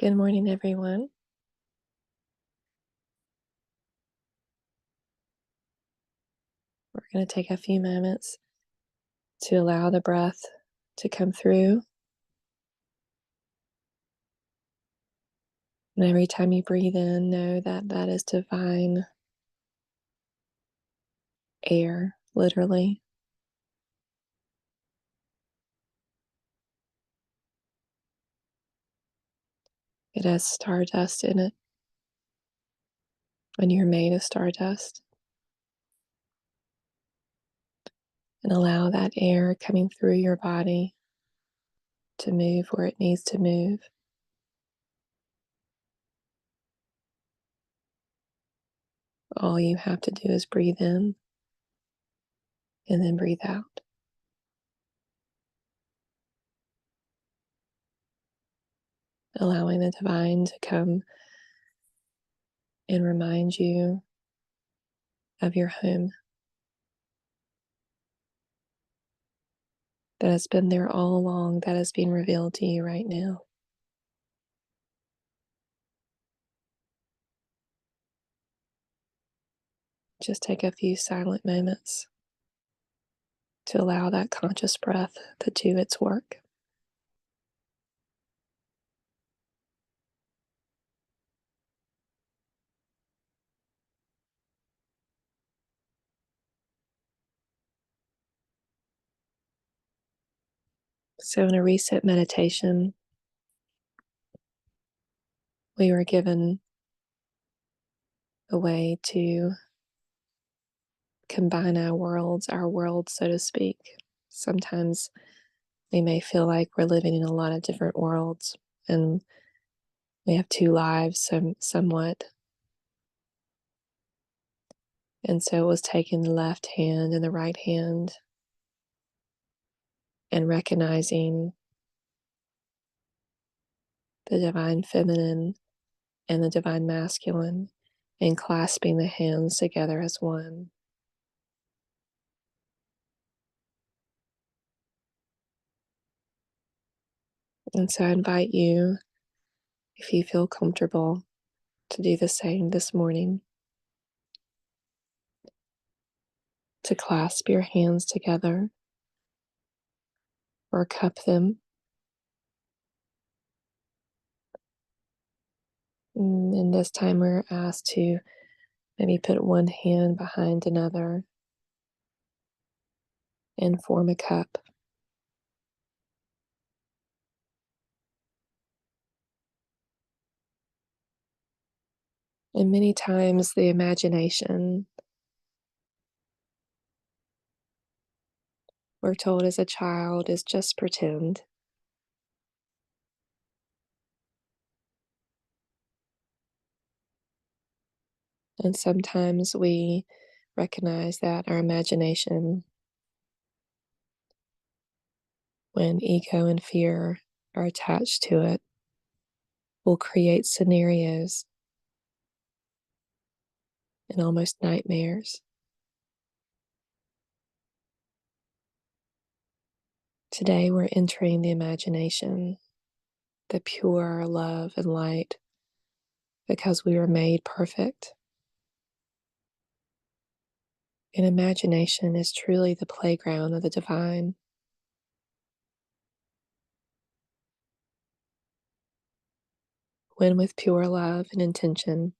Good morning, everyone. We're going to take a few moments to allow the breath to come through. And every time you breathe in, know that that is divine air, literally. It has stardust in it, and you're made of stardust. And allow that air coming through your body to move where it needs to move. All you have to do is breathe in and then breathe out. Allowing the divine to come and remind you of your home that has been there all along, that is being revealed to you right now. Just take a few silent moments to allow that conscious breath to do its work. So, in a recent meditation, we were given a way to combine our worlds, so to speak. Sometimes we may feel like we're living in a lot of different worlds and we have two lives, somewhat. And so it was taking the left hand and the right hand and recognizing the divine feminine and the divine masculine and clasping the hands together as one. And so I invite you, if you feel comfortable, to do the same this morning. To clasp your hands together or cup them. And this time we're asked to maybe put one hand behind another and form a cup. And many times the imagination, we're told as a child, is just pretend. And sometimes we recognize that our imagination, when ego and fear are attached to it, will create scenarios and almost nightmares. Today we're entering the imagination, the pure love and light, because we were made perfect. And imagination is truly the playground of the divine. When with pure love and intention,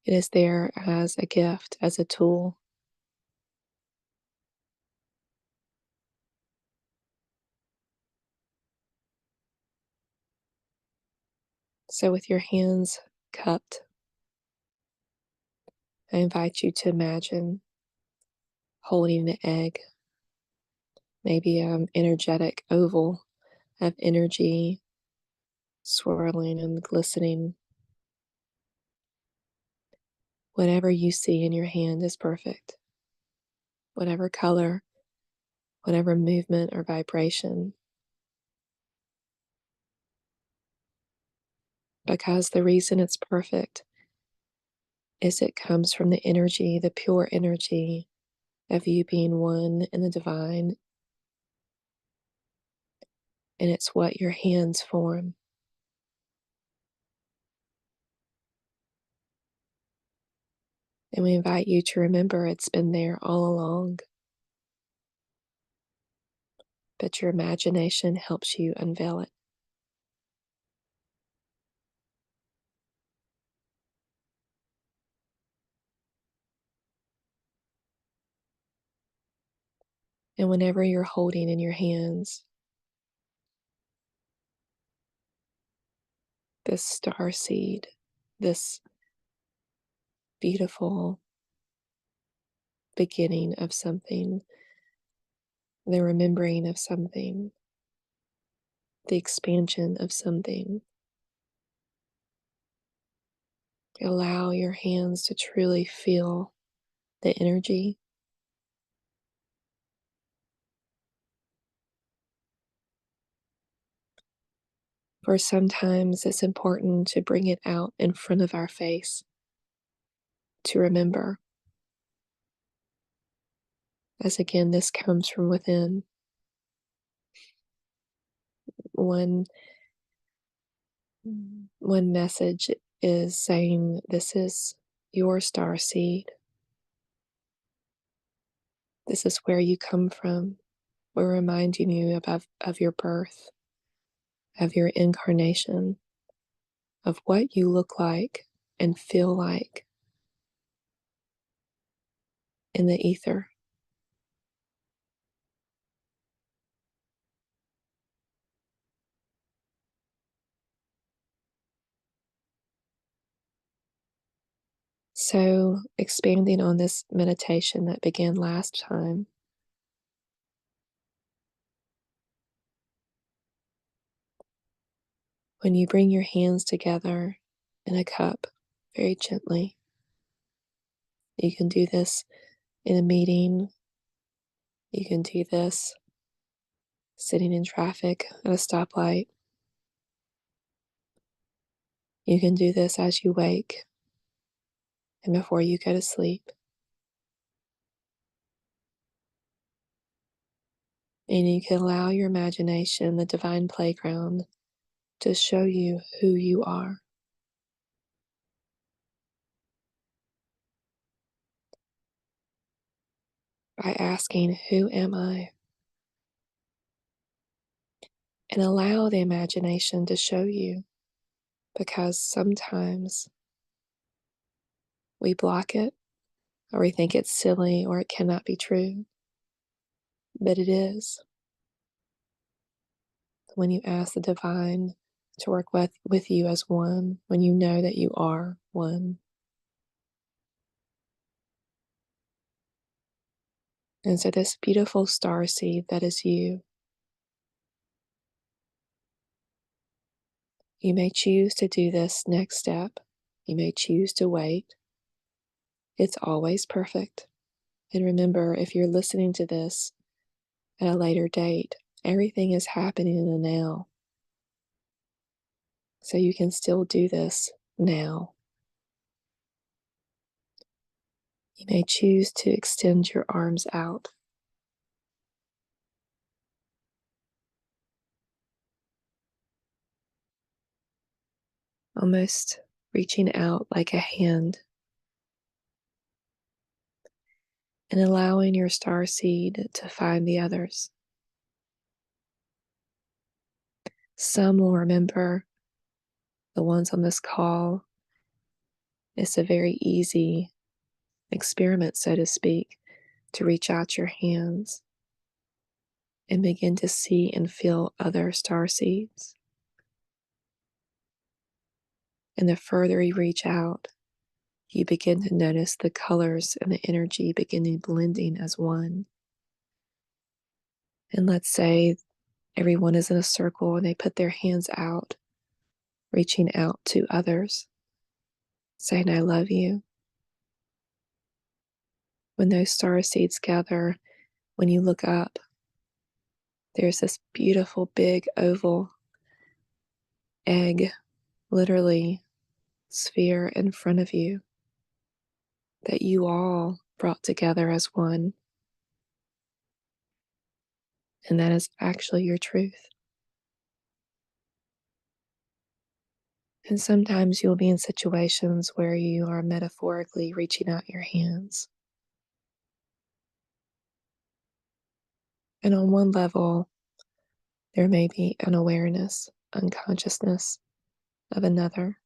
it is there as a gift, as a tool. So with your hands cupped, I invite you to imagine holding an egg, maybe an energetic oval of energy swirling and glistening. Whatever you see in your hand is perfect. Whatever color, whatever movement or vibration. Because the reason it's perfect is it comes from the energy, the pure energy of you being one in the divine and it's what your hands form. And we invite you to remember it's been there all along, but your imagination helps you unveil it. And whenever you're holding in your hands this star seed, this beautiful beginning of something, the remembering of something, the expansion of something, allow your hands to truly feel the energy. For sometimes it's important to bring it out in front of our face to remember, as again, this comes from within. One, one message is saying, this is your star seed. This is where you come from. We're reminding you of your birth, of your incarnation, of what you look like and feel like in the ether. So, expanding on this meditation that began last time, when you bring your hands together in a cup very gently, you can do this in a meeting, you can do this sitting in traffic at a stoplight, you can do this as you wake and before you go to sleep. And you can allow your imagination, the divine playground, to show you who you are by asking, who am I? And allow the imagination to show you, because sometimes we block it or we think it's silly or it cannot be true, but it is. When you ask the divine to work with you as one, when you know that you are one. And so this beautiful star seed that is you, you may choose to do this next step. You may choose to wait. It's always perfect. And remember, if you're listening to this at a later date, everything is happening in the now. So you can still do this now. You may choose to extend your arms out. Almost reaching out like a hand and allowing your star seed to find the others. Some will remember the ones on this call. It's a very easy experiment, so to speak, to reach out your hands and begin to see and feel other star seeds. And the further you reach out, you begin to notice the colors and the energy beginning blending as one. And let's say everyone is in a circle and they put their hands out, reaching out to others, saying, I love you. When those star seeds gather, when you look up, there's this beautiful big oval egg, literally sphere in front of you that you all brought together as one. And that is actually your truth. And sometimes you'll be in situations where you are metaphorically reaching out your hands. And on one level, there may be an awareness, unconsciousness of another.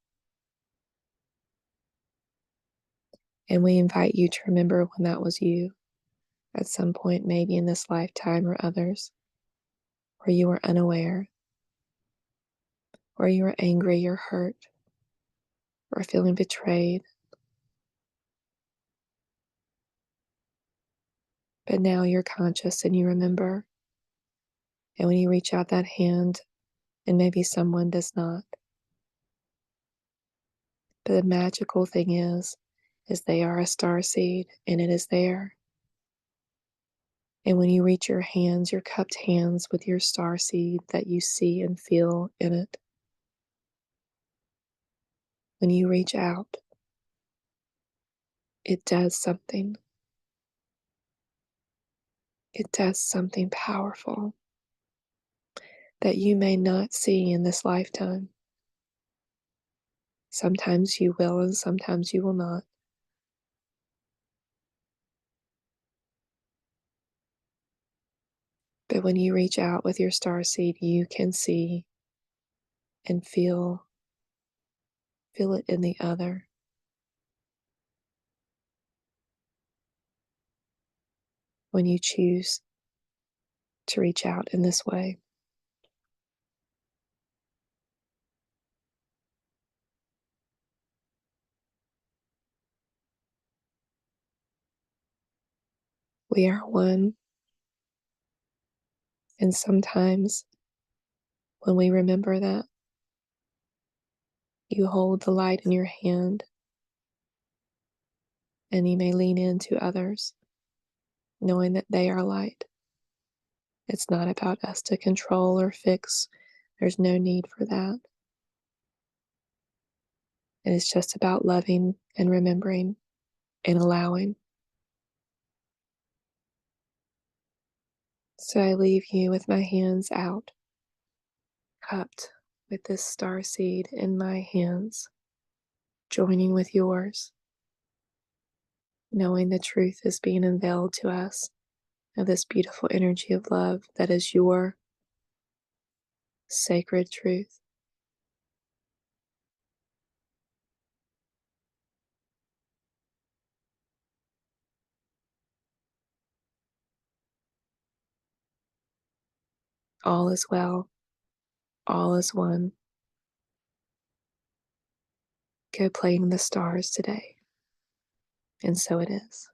And we invite you to remember when that was you at some point, maybe in this lifetime or others, where you were unaware, or you were angry or hurt, or feeling betrayed. But now you're conscious and you remember. And when you reach out that hand, and maybe someone does not, but the magical thing is they are a star seed and it is there. And when you reach your hands, your cupped hands with your star seed that you see and feel in it, when you reach out, it does something. It does something powerful that you may not see in this lifetime. Sometimes you will, and sometimes you will not. But when you reach out with your star seed, you can see and feel it in the other. When you choose to reach out in this way, we are one. And sometimes when we remember that, you hold the light in your hand and you may lean into others, knowing that they are light. It's not about us to control or fix. There's no need for that. And it's just about loving and remembering and allowing. So I leave you with my hands out, cupped with this star seed in my hands, joining with yours, knowing the truth is being unveiled to us of this beautiful energy of love that is your sacred truth. All is well, all is one. Go play in the stars today. And so it is.